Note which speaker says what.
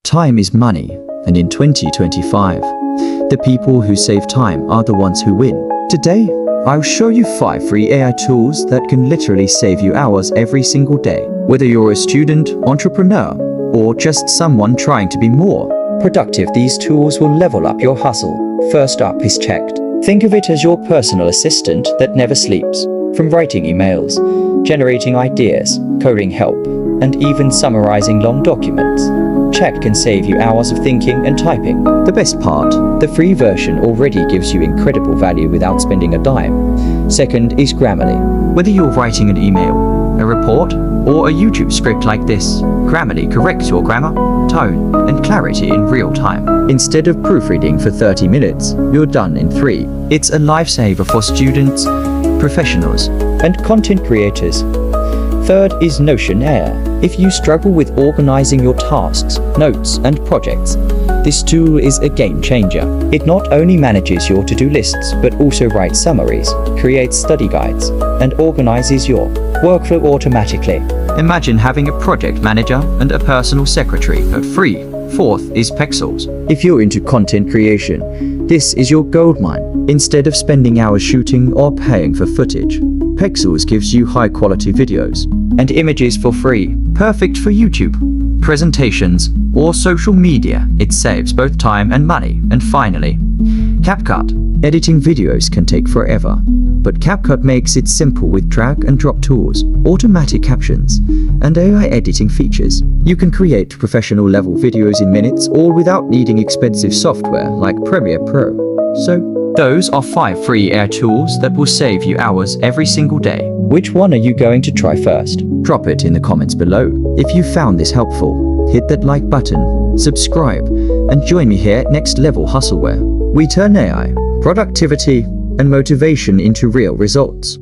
Speaker 1: Time is money, and in 2025, the people who save time are the ones who win. Today, I'll show you 5 free AI tools that can literally save you hours every single day. Whether you're a student, entrepreneur, or just someone trying to be more productive, these tools will level up your hustle. First up is Checked. Think of it as your personal assistant that never sleeps. From writing emails, generating ideas, coding help, and even summarizing long documents, Checked can save you hours of thinking and typing. The best part, the free version already gives you incredible value without spending a dime. Second is Grammarly. Whether you're writing an email, a report, or a YouTube script like this, Grammarly corrects your grammar, tone, and clarity in real time. Instead of proofreading for 30 minutes, you're done in 3. It's a lifesaver for students, professionals, and content creators. Third is Notion AI. If you struggle with organizing your tasks, notes, and projects, this tool is a game changer. It not only manages your to-do lists, but also writes summaries, creates study guides, and organizes your workflow automatically. Imagine having a project manager and a personal secretary for free. Fourth is Pexels. If you're into content creation, this is your goldmine. Instead of spending hours shooting or paying for footage, Pexels gives you high-quality videos and images for free, perfect for YouTube, presentations, or social media. It saves both time and money. And finally, CapCut. Editing videos can take forever, but CapCut makes it simple with drag-and-drop tools, automatic captions, and AI editing features. You can create professional-level videos in minutes, all without needing expensive software like Premiere Pro. So, those are 5 free AI tools that will save you hours every single day. Which one are you going to try first? Drop it in the comments below. If you found this helpful, hit that like button, subscribe, and join me here at Next Level Hustle, where we turn AI, productivity, and motivation into real results.